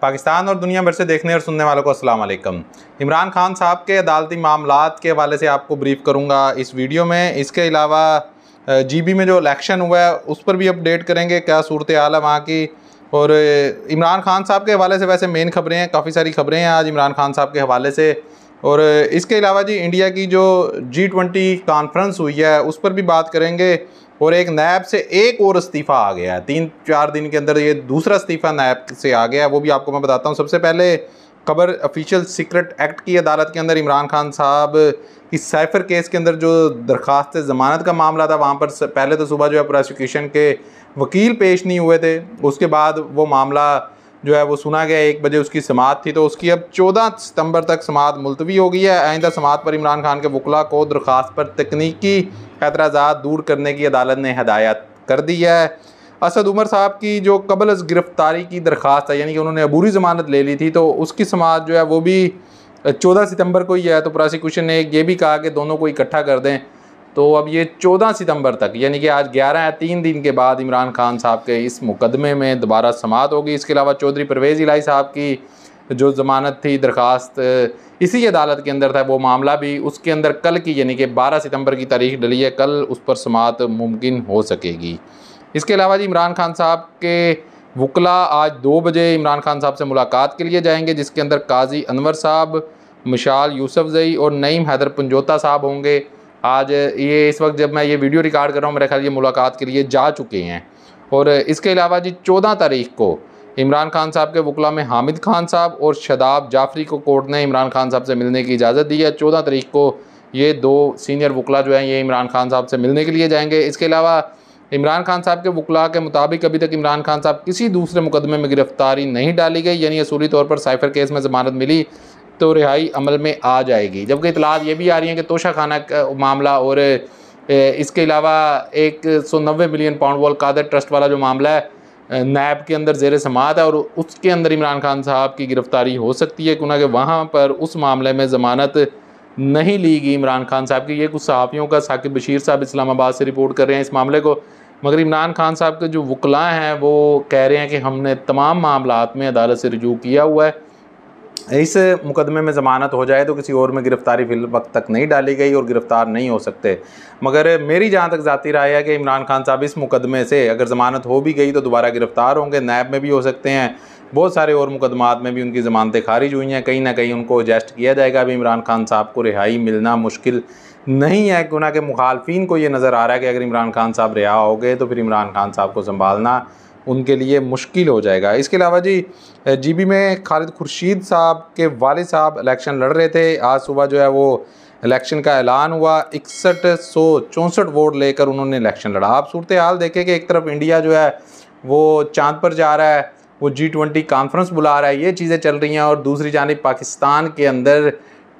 पाकिस्तान और दुनिया भर से देखने और सुनने वालों को अस्सलाम वालेकुम। इमरान खान साहब के अदालती मामलात के हवाले से आपको ब्रीफ करूंगा इस वीडियो में। इसके अलावा जीबी में जो इलेक्शन हुआ है उस पर भी अपडेट करेंगे, क्या सूरत हाल है वहाँ की। और इमरान खान साहब के हवाले से वैसे मेन खबरें हैं, काफ़ी सारी खबरें हैं आज इमरान खान साहब के हवाले से। और इसके अलावा जी इंडिया की जो G20 कॉन्फ्रेंस हुई है उस पर भी बात करेंगे। और एक नैब से एक और इस्तीफ़ा आ गया है, 3-4 दिन के अंदर ये दूसरा इस्तीफ़ा नैब से आ गया है, वो भी आपको मैं बताता हूँ। सबसे पहले खबर ऑफिशियल सीक्रेट एक्ट की अदालत के अंदर इमरान खान साहब की साइफर केस के अंदर जो दरख्वास्त ज़मानत का मामला था वहाँ पर पहले तो सुबह जो है प्रोसिक्यूशन के वकील पेश नहीं हुए थे, उसके बाद वो मामला जो है वो सुना गया। 1 बजे उसकी समाअत थी, तो उसकी अब 14 सितंबर तक समाअत मुलतवी हो गई है। आइंदा समाअत पर इमरान खान के वकला को दरख्वास्त पर तकनीकी एतराज़ात दूर करने की अदालत ने हदायत कर दी है। असद उमर साहब की जो कबल अज़ गिरफ्तारी की दरख्वास्त है, यानी कि उन्होंने अबूरी ज़मानत ले ली थी, तो उसकी समाअत जो है वो भी 14 सितंबर को ही है। तो प्रोसिक्यूशन ने ये भी कहा कि दोनों को इकट्ठा कर दें। तो अब ये 14 सितंबर तक, यानी कि आज 11 है, 3 दिन के बाद इमरान खान साहब के इस मुकदमे में दोबारा समाअत होगी। इसके अलावा चौधरी परवेज़ इलाही साहब की जो ज़मानत थी, दरख्वास्त इसी अदालत के अंदर था, वो मामला भी उसके अंदर कल की यानी कि 12 सितंबर की तारीख डली है, कल उस पर समाअत मुमकिन हो सकेगी। इसके अलावा जी इमरान खान साहब के वकला आज 2 बजे इमरान खान साहब से मुलाकात के लिए जाएंगे, जिसके अंदर काजी अनवर साहब, मशाल यूसुफजई और नईम हैदर पंजोता साहब होंगे। आज ये इस वक्त जब मैं ये वीडियो रिकॉर्ड कर रहा हूँ, मेरे ख्याल ये मुलाकात के लिए जा चुके हैं। और इसके अलावा जी 14 तारीख को इमरान खान साहब के वकला में हामिद खान साहब और शदाब जाफरी को कोर्ट ने इमरान खान साहब से मिलने की इजाज़त दी है। 14 तारीख को ये 2 सीनियर वकला जो हैं ये इमरान खान साहब से मिलने के लिए जाएंगे। इसके अलावा इमरान खान साहब के वकला के मुताबिक अभी तक इमरान खान साहब किसी दूसरे मुकदमे में गिरफ्तारी नहीं डाली गई, यानी असूली तौर पर साइफर केस में ज़मानत मिली तो रिहाई अमल में आ जाएगी। जबकि इतलात ये भी आ रही हैं कि तोशा खाना का मामला और इसके अलावा 190 मिलियन पाउंड वॉल कादर ट्रस्ट वाला जो मामला है नैब के अंदर ज़ेर समाअत है और उसके अंदर इमरान खान साहब की गिरफ्तारी हो सकती है, क्योंकि वहाँ पर उस मामले में ज़मानत नहीं ली गई इमरान खान साहब की। ये कुछ सहाफ़ियों का साकिब बशीर साहब इस्लामाबाद से रिपोर्ट कर रहे हैं इस मामले को, मगर इमरान खान साहब के जो वकला हैं वो कह रहे हैं कि हमने तमाम मामलात में अदालत से रुजू किया हुआ है, इस मुकदमे में ज़मानत हो जाए तो किसी और में गिरफ़्तारी फिल वक्त तक नहीं डाली गई और गिरफ़्तार नहीं हो सकते। मगर मेरी जहाँ तक ज़ाती राय है कि इमरान खान साहब इस मुकदमे से अगर ज़मानत हो भी गई तो दोबारा गिरफ़्तार होंगे, नैब में भी हो सकते हैं, बहुत सारे और मुकदमात में भी उनकी ज़मानतें खारिज हुई हैं, कहीं ना कहीं उनको एडजस्ट किया जाएगा। अभी इमरान खान साहब को रिहाई मिलना मुश्किल नहीं है, क्योंकि के मुखालफिन को ये नज़र आ रहा है कि अगर इमरान खान साहब रिहा हो गए तो फिर इमरान खान साहब को संभालना उनके लिए मुश्किल हो जाएगा। इसके अलावा जी जीबी में खालिद खुर्शीद साहब के वालिद साहब इलेक्शन लड़ रहे थे। आज सुबह जो है वो इलेक्शन का ऐलान हुआ, 6164 वोट लेकर उन्होंने इलेक्शन लड़ा। आप सूरत हाल देखें कि एक तरफ इंडिया जो है वो चाँद पर जा रहा है, वो G20 कॉन्फ्रेंस बुला रहा है, ये चीज़ें चल रही हैं, और दूसरी जानिब पाकिस्तान के अंदर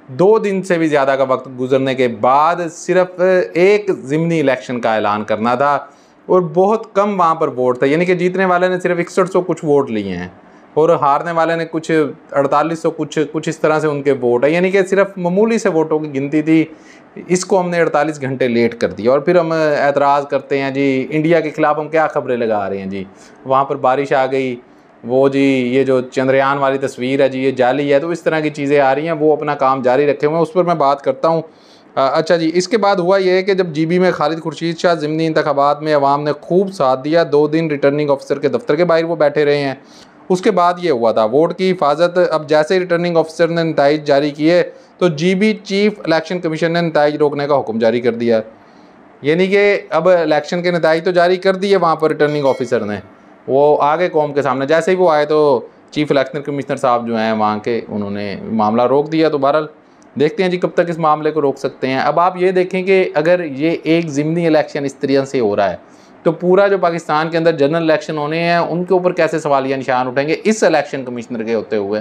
2 दिन से भी ज़्यादा का वक्त गुजरने के बाद सिर्फ एक ज़िमनी इलेक्शन का ऐलान करना था और बहुत कम वहाँ पर वोट थे, यानी कि जीतने वाले ने सिर्फ 6100 कुछ वोट लिए हैं और हारने वाले ने कुछ 4800 कुछ इस तरह से उनके वोट है, यानी कि सिर्फ मामूली से वोटों की गिनती थी। इसको हमने 48 घंटे लेट कर दिया और फिर हम एतराज़ करते हैं जी इंडिया के ख़िलाफ़ हम क्या खबरें लगा रहे हैं जी, वहाँ पर बारिश आ गई, वो जी ये जो चंद्रयान वाली तस्वीर है जी ये जाली है, तो इस तरह की चीज़ें आ रही हैं। वो अपना काम जारी रखे हुए हैं, उस पर मैं बात करता हूँ। अच्छा जी, इसके बाद हुआ ये कि जब जीबी में खालिद खुर्शीद शाह ज़िमनी इंतखाबात में अवाम ने खूब साथ दिया, 2 दिन रिटर्निंग ऑफिसर के दफ्तर के बाहर वो बैठे रहे हैं। उसके बाद ये हुआ था वोट की हिफाजत। अब जैसे ही रिटर्निंग ऑफिसर ने नताइज जारी किए तो जीबी चीफ इलेक्शन कमीशन ने नताइज रोकने का हुक्म जारी कर दिया, यानी कि अब इलेक्शन के नताइज तो जारी कर दिए वहाँ पर रिटर्निंग ऑफिसर ने, वो आगे कौम के सामने जैसे ही वो आए तो चीफ इलेक्शन कमिश्नर साहब जो हैं वहाँ के, उन्होंने मामला रोक दिया। तो बहरहाल देखते हैं जी कब तक इस मामले को रोक सकते हैं। अब आप ये देखें कि अगर ये एक ज़िमनी इलेक्शन इस तरह से हो रहा है तो पूरा जो पाकिस्तान के अंदर जनरल इलेक्शन होने हैं उनके ऊपर कैसे सवालिया निशान उठेंगे इस इलेक्शन कमिश्नर के होते हुए।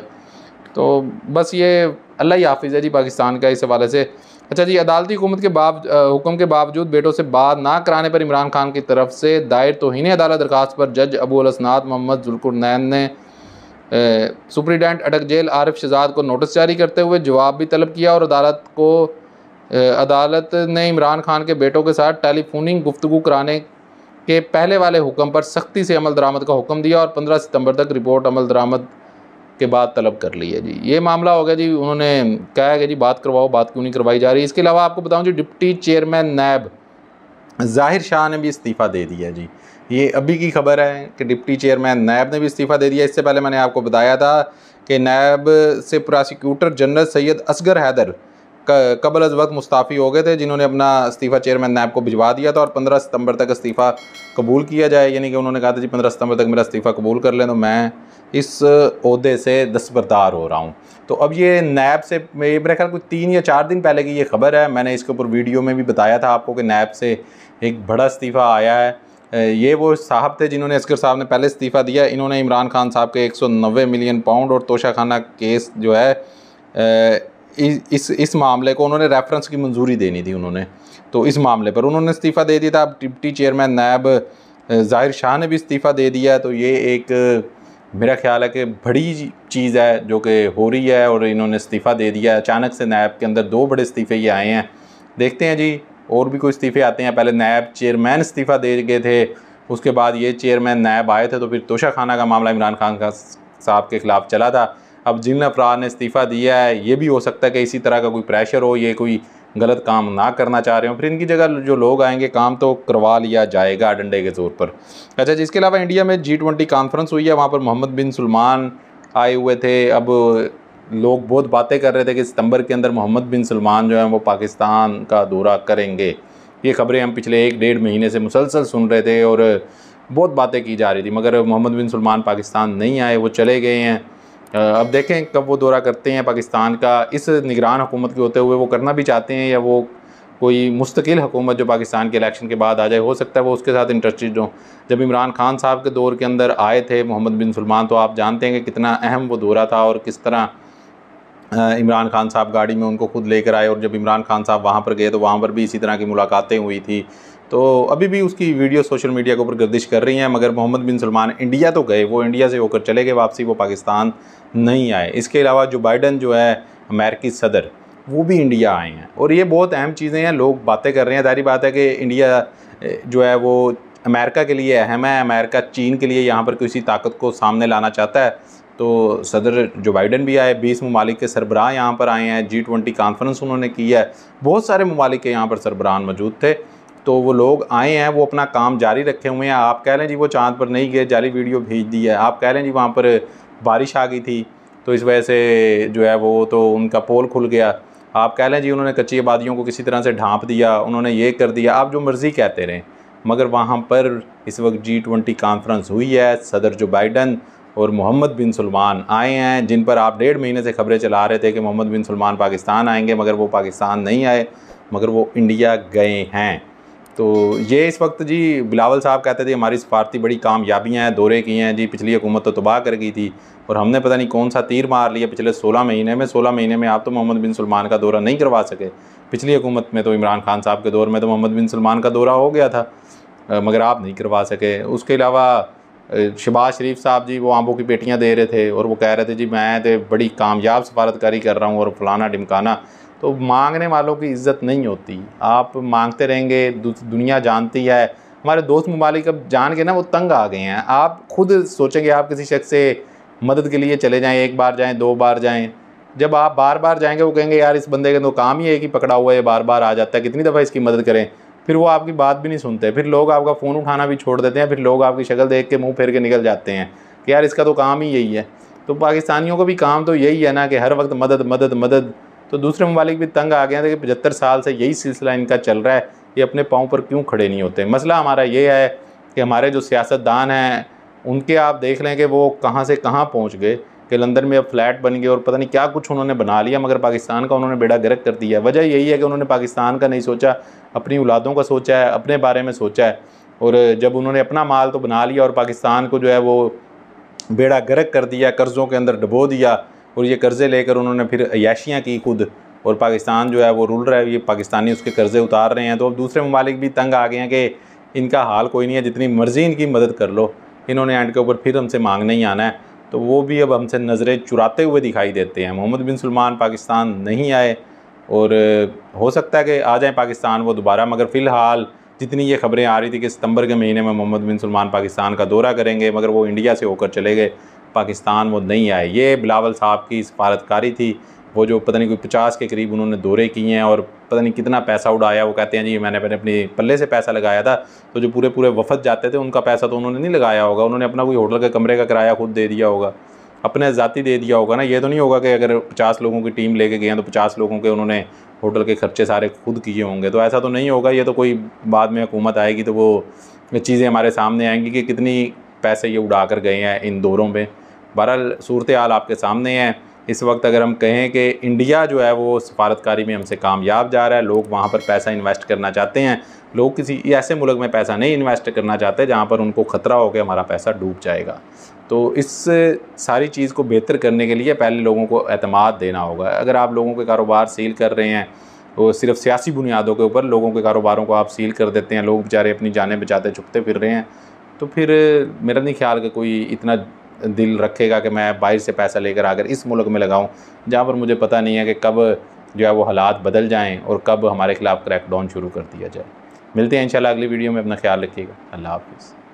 तो बस ये अल्लाह ही हाफिज़ है जी पाकिस्तान का इस हवाले से। अच्छा जी, अदालती हुकूमत के हुक्म के बावजूद बेटों से बात ना कराने पर इमरान खान की तरफ से दायर तौहीन अदालत दरखास्त पर जज अबू अल हसनात मोहम्मद जुल्कुरनैन ने सुप्रीडेंट अटक जेल आरिफ शहजाद को नोटिस जारी करते हुए जवाब भी तलब किया और अदालत ने इमरान खान के बेटों के साथ टेलीफोनिक गुफ्तगू कराने के पहले वाले हुक्म पर सख्ती से अमल दरामद का हुक्म दिया और 15 सितंबर तक रिपोर्ट अमल दरामद के बाद तलब कर ली है जी। ये मामला हो गया जी। उन्होंने कहा है कि जी बात करवाओ, बात क्यों नहीं करवाई जा रही। इसके अलावा आपको बताऊं जी, डिप्टी चेयरमैन नैब ज़ाहिर शाह ने भी इस्तीफ़ा दे दिया जी। ये अभी की खबर है कि डिप्टी चेयरमैन नैब ने भी इस्तीफ़ा दे दिया। इससे पहले मैंने आपको बताया था कि नैब से प्रोसिक्यूटर जनरल सैयद असगर हैदर कबल अज़ वक्त मुस्ताफ़ी हो गए थे, जिन्होंने अपना इस्तीफ़ा चेयरमैन नैब को भिजवा दिया था और 15 सितंबर तक इस्तीफ़ा कबूल किया जाए। यानी कि उन्होंने कहा था जी 15 सितंबर तक मेरा इस्तीफ़ा कबूल कर लें तो मैं इस ओहदे से दस्तबरदार हो रहा हूँ। तो अब ये नैब से मेरे ख्याल कुछ 3 या 4 दिन पहले की ये खबर है। मैंने इसके ऊपर वीडियो में भी बताया था आपको कि नैब से एक बड़ा इस्तीफ़ा आया है। ये वो साहब थे जिन्होंने, असगर साहब ने पहले इस्तीफ़ा दिया। इन्होंने इमरान खान साहब के 190 मिलियन पाउंड और तोशाखाना केस जो है इस मामले को उन्होंने रेफरेंस की मंजूरी देनी थी उन्होंने, तो इस मामले पर उन्होंने इस्तीफ़ा दे दिया था। अब डिप्टी चेयरमैन नैब ज़ाहिर शाह ने भी इस्तीफ़ा दे दिया है। तो ये एक मेरा ख्याल है कि बड़ी चीज़ है जो कि हो रही है और इन्होंने इस्तीफ़ा दे दिया है। अचानक से नैब के अंदर 2 बड़े इस्तीफ़े ये आए हैं। देखते हैं जी और भी कोई इस्तीफ़े आते हैं। पहले नैब चेयरमैन इस्तीफ़ा दे गए थे, उसके बाद ये चेयरमैन नैब आए थे, तो फिर तोशाखाना का मामला इमरान खान का साहब के ख़िलाफ़ चला था। अब जिन अफराद ने इस्तीफ़ा दिया है, ये भी हो सकता है कि इसी तरह का कोई प्रेशर हो, ये कोई गलत काम ना करना चाह रहे हो, फिर इनकी जगह जो लोग आएंगे काम तो करवा लिया जाएगा डंडे के ज़ोर पर। अच्छा, जिसके अलावा इंडिया में G20 कॉन्फ्रेंस हुई है, वहाँ पर मोहम्मद बिन सलमान आए हुए थे। अब लोग बहुत बातें कर रहे थे कि सितंबर के अंदर मोहम्मद बिन सलमान जो है वो पाकिस्तान का दौरा करेंगे। ये खबरें हम पिछले 1-1.5 महीने से मुसलसल सुन रहे थे और बहुत बातें की जा रही थी, मगर मोहम्मद बिन सलमान पाकिस्तान नहीं आए, वो चले गए हैं। अब देखें कब वो दौरा करते हैं पाकिस्तान का। इस निगरान हुकूमत के होते हुए वो करना भी चाहते हैं या वो कोई मुस्तकिल हुकूमत जो पाकिस्तान के इलेक्शन के बाद आ जाए, हो सकता है वो उसके साथ इंटरेस्टेड हो। जब इमरान खान साहब के दौर के अंदर आए थे मोहम्मद बिन सलमान, तो आप जानते हैं कि कितना अहम वो दौरा था और किस तरह इमरान खान साहब गाड़ी में उनको खुद लेकर आए और जब इमरान खान साहब वहाँ पर गए तो वहाँ पर भी इसी तरह की मुलाकातें हुई थी। तो अभी भी उसकी वीडियो सोशल मीडिया के ऊपर गर्दिश कर रही हैं। मगर मोहम्मद बिन सलमान इंडिया तो गए, वो इंडिया से होकर चले गए वापसी, वो पाकिस्तान नहीं आए। इसके अलावा जो बाइडन जो है अमेरिकी सदर, वो भी इंडिया आए हैं और ये बहुत अहम चीज़ें हैं। लोग बातें कर रहे हैं, जाहिर बात है कि इंडिया जो है वो अमेरिका के लिए अहम है। अमेरिका चीन के लिए यहाँ पर किसी ताकत को सामने लाना चाहता है। तो सदर जो बाइडन भी आए, 20 ममालिक के सरबराह यहाँ पर आए हैं। G20 कॉन्फ्रेंस उन्होंने की है, बहुत सारे ममालिक के यहाँ पर सरबराह मौजूद थे। तो वो लोग आए हैं, वो अपना काम जारी रखे हुए हैं। आप कह लें जी वो चाँद पर नहीं गए, जाली वीडियो भेज दी है। आप कह लें जी वहाँ पर बारिश आ गई थी तो इस वजह से जो है वो तो उनका पोल खुल गया। आप कह लें जी उन्होंने कच्ची आबादियों को किसी तरह से ढांप दिया, उन्होंने ये कर दिया, आप जो मर्ज़ी कहते रहें। मगर वहाँ पर इस वक्त G20 कॉन्फ्रेंस हुई है। सदर जो बाइडन और मोहम्मद बिन सलमान आए हैं, जिन पर आप 1.5 महीने से खबरें चला रहे थे कि मोहम्मद बिन सलमान पाकिस्तान आएंगे, मगर वो पाकिस्तान नहीं आए, मगर वो इंडिया गए हैं। तो ये इस वक्त जी बिलावल साहब कहते थे हमारी सफारती बड़ी कामयाबियां हैं, दौरे किए हैं जी, पिछली हुकूमत तो तबाह कर गई थी और हमने पता नहीं कौन सा तीर मार लिया पिछले 16 महीने में। 16 महीने में आप तो मोहम्मद बिन सलमान का दौरा नहीं करवा सके। पिछली हुकूमत में तो इमरान खान साहब के दौर में तो मोहम्मद बिन सलमान का दौरा हो गया था, मगर आप नहीं करवा सके। उसके अलावा शहबाज शरीफ साहब जी वो आंबों की पेटियां दे रहे थे और वो कह रहे थे जी मैं तो बड़ी कामयाब सफारतकारी कर रहा हूँ और फलाना ढिमकाना। तो मांगने वालों की इज़्ज़त नहीं होती, आप मांगते रहेंगे, दुनिया जानती है। हमारे दोस्त ममालिक अब जान के ना वो तंग आ गए हैं। आप खुद सोचेंगे आप किसी शख्स से मदद के लिए चले जाएँ, 1 बार जाएँ, 2 बार जाएँ, जब आप बार बार जाएंगे वो कहेंगे यार इस बंदे का तो काम ही है कि पकड़ा हुआ है, बार बार आ जाता है, कितनी दफ़ा इसकी मदद करें। फिर वो आपकी बात भी नहीं सुनते, फिर लोग आपका फ़ोन उठाना भी छोड़ देते हैं, फिर लोग आपकी शक्ल देख के मुंह फेर के निकल जाते हैं कि यार इसका तो काम ही यही है। तो पाकिस्तानियों का भी काम तो यही है ना कि हर वक्त मदद मदद मदद। तो दूसरे ममालिक भी तंग आ गए हैं कि 75 साल से यही सिलसिला इनका चल रहा है, ये अपने पाँव पर क्यों खड़े नहीं होते। मसला हमारा ये है कि हमारे जो सियासतदान हैं उनके आप देख लें कि वो कहाँ से कहाँ पहुँच गए कि लंदन में अब फ्लैट बन गए और पता नहीं क्या कुछ उन्होंने बना लिया, मगर पाकिस्तान का उन्होंने बेड़ा गर्क कर दिया। वजह यही है कि उन्होंने पाकिस्तान का नहीं सोचा, अपनी औलादों का सोचा है, अपने बारे में सोचा है। और जब उन्होंने अपना माल तो बना लिया और पाकिस्तान को जो है वो बेड़ा गर्क कर दिया, कर्ज़ों के अंदर डुबो दिया और ये कर्ज़े लेकर उन्होंने फिर अय्याशियाँ की खुद, और पाकिस्तान जो है वो रुल रहा है, ये पाकिस्तानी उसके कर्ज़े उतार रहे हैं। तो अब दूसरे ममालिक भी तंग आ गए हैं कि इनका हाल कोई नहीं है, जितनी मर्ज़ी इनकी मदद कर लो, इन्होंने एंड के ऊपर फिर हमसे मांगने ही आना है। तो वो भी अब हमसे नज़रें चुराते हुए दिखाई देते हैं। मोहम्मद बिन सलमान पाकिस्तान नहीं आए और हो सकता है कि आ जाएं पाकिस्तान वो दोबारा, मगर फ़िलहाल जितनी ये खबरें आ रही थी कि सितंबर के महीने में मोहम्मद बिन सलमान पाकिस्तान का दौरा करेंगे, मगर वो इंडिया से होकर चले गए, पाकिस्तान वो नहीं आए। ये बिलावल साहब की सफारतकारी थी, वो जो पता नहीं कोई 50 के करीब उन्होंने दौरे किए हैं और पता नहीं कितना पैसा उड़ाया। वो कहते हैं जी मैंने अपने पल्ले से पैसा लगाया था। तो जो पूरे पूरे वफद जाते थे उनका पैसा तो उन्होंने नहीं लगाया होगा, उन्होंने अपना कोई होटल के कमरे का किराया खुद दे दिया होगा, अपने ज़ाती दे दिया होगा ना। ये तो नहीं होगा कि अगर 50 लोगों की टीम लेके गए हैं तो 50 लोगों के उन्होंने होटल के खर्चे सारे खुद किए होंगे, तो ऐसा तो नहीं होगा। ये तो कोई बाद में हुकूमत आएगी तो वो चीज़ें हमारे सामने आएंगी कि कितनी पैसे ये उड़ा कर गए हैं इन दौरों में। बहरहाल सूरत हाल आपके सामने है। इस वक्त अगर हम कहें कि इंडिया जो है वो सफारतकारी में हमसे कामयाब जा रहा है, लोग वहाँ पर पैसा इन्वेस्ट करना चाहते हैं। लोग किसी ऐसे मुल्क में पैसा नहीं इन्वेस्ट करना चाहते जहाँ पर उनको ख़तरा हो कि हमारा पैसा डूब जाएगा। तो इस सारी चीज़ को बेहतर करने के लिए पहले लोगों को एतमाद देना होगा। अगर आप लोगों के कारोबार सील कर रहे हैं वो सिर्फ सियासी बुनियादों के ऊपर लोगों के कारोबारों को आप सील कर देते हैं, लोग बेचारे अपनी जानें बचाते छुपते फिर रहे हैं, तो फिर मेरा नहीं ख्याल कि कोई इतना दिल रखेगा कि मैं बाहर से पैसा लेकर आकर इस मुल्क में लगाऊं जहां पर मुझे पता नहीं है कि कब जो है वो हालात बदल जाएं और कब हमारे खिलाफ क्रैकडाउन शुरू कर दिया जाए। मिलते हैं इंशाल्लाह अगली वीडियो में। अपना ख्याल रखिएगा। अल्लाह हाफ़िज़।